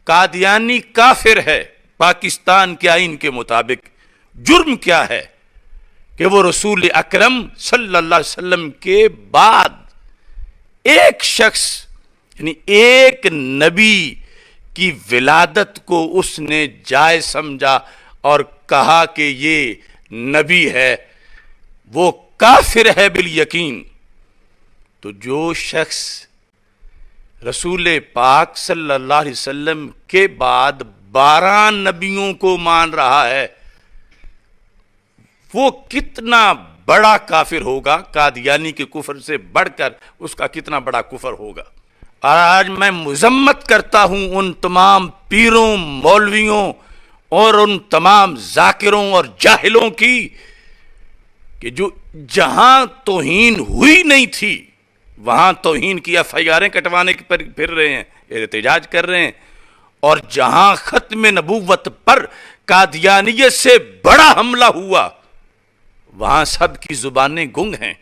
قادیانی کافر ہے پاکستان کے آئین کے مطابق، جرم کیا ہے کہ وہ رسول اکرم صلی اللہ علیہ وسلم کے بعد ایک شخص یعنی ایک نبی کی ولادت کو اس نے جائز سمجھا اور کہا کہ یہ نبی ہے، وہ کافر ہے بالیقین۔ تو جو شخص رسول پاک صلی اللہ علیہ وسلم کے بعد 12 نبیوں کو مان رہا ہے، وہ کتنا بڑا کافر ہوگا؟ قادیانی کے کفر سے بڑھ کر اس کا کتنا بڑا کفر ہوگا۔ اور آج میں مذمت کرتا ہوں ان تمام پیروں، مولویوں اور ان تمام ذاکروں اور جاہلوں کی کہ جو جہاں توہین ہوئی نہیں تھی وہاں توہین کی FIRیں کٹوانے پر پھر رہے ہیں، احتجاج کر رہے ہیں، اور جہاں ختم نبوت پر قادیانیت سے بڑا حملہ ہوا وہاں سب کی زبانیں گنگ ہیں،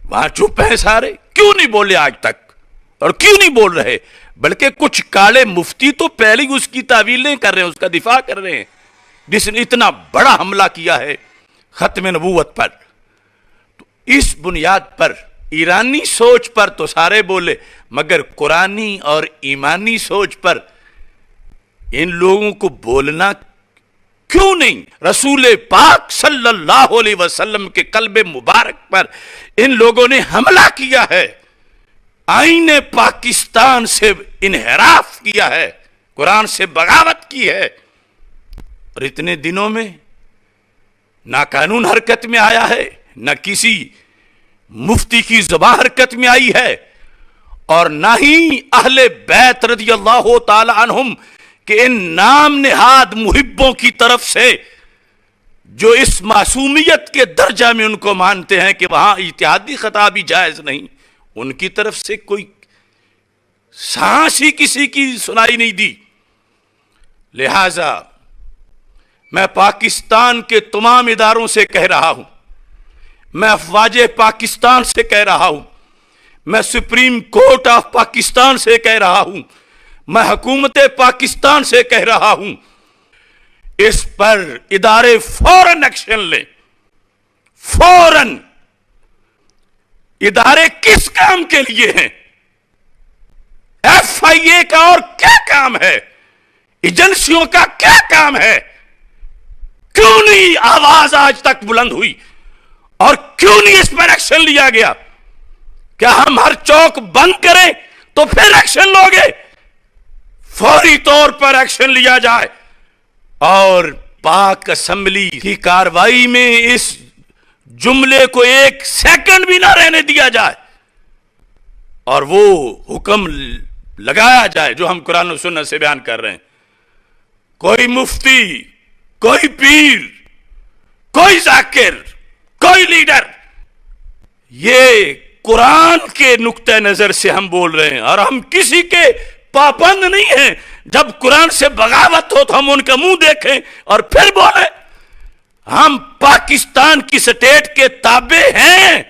وہاں چپ ہیں سارے۔ کیوں نہیں بولے آج تک؟ اور کیوں نہیں بول رہے؟ بلکہ کچھ کالے مفتی تو پہلے ہی اس کی تعویلیں کر رہے ہیں، اس کا دفاع کر رہے ہیں، جس نے اتنا بڑا حملہ کیا ہے ختم نبوت پر۔ تو اس بنیاد پر ایرانی سوچ پر تو سارے بولے، مگر قرآنی اور ایمانی سوچ پر ان لوگوں کو بولنا کیوں نہیں؟ رسول پاک صلی اللہ علیہ وسلم کے قلب مبارک پر ان لوگوں نے حملہ کیا ہے، آئین پاکستان سے انحراف کیا ہے، قرآن سے بغاوت کی ہے، اور اتنے دنوں میں نہ قانون حرکت میں آیا ہے، نہ کسی مفتی کی زبان حرکت میں آئی ہے، اور نہ ہی اہل بیت رضی اللہ تعالی عنہم کہ ان نام نہاد محبوں کی طرف سے جو اس معصومیت کے درجہ میں ان کو مانتے ہیں کہ وہاں اجتہادی خطا بھی جائز نہیں، ان کی طرف سے کوئی سانس ہی کسی کی سنائی نہیں دی۔ لہذا میں پاکستان کے تمام اداروں سے کہہ رہا ہوں، میں افواج پاکستان سے کہہ رہا ہوں، میں سپریم کورٹ آف پاکستان سے کہہ رہا ہوں، میں حکومت پاکستان سے کہہ رہا ہوں، اس پر ادارے فوراً ایکشن لیں، فوراً۔ ادارے کس کام کے لیے ہیں؟ FIA کا اور کیا کام ہے؟ ایجنسیوں کا کیا کام ہے؟ کیوں نہیں آواز آج تک بلند ہوئی اور کیوں نہیں اس پر ایکشن لیا گیا؟ کیا ہم ہر چوک بند کریں تو پھر ایکشن لوگے؟ فوری طور پر ایکشن لیا جائے اور پاک اسمبلی کی کاروائی میں اس جملے کو 1 سیکنڈ بھی نہ رہنے دیا جائے اور وہ حکم لگایا جائے جو ہم قرآن و سنت سے بیان کر رہے ہیں۔ کوئی مفتی، کوئی پیر، کوئی ذاکر، کوئی لیڈر، یہ قرآن کے نقطہ نظر سے ہم بول رہے ہیں اور ہم کسی کے پابند نہیں ہیں۔ جب قرآن سے بغاوت ہو تو ہم ان کا منہ دیکھیں اور پھر بولیں۔ ہم پاکستان کی سٹیٹ کے تابع ہیں،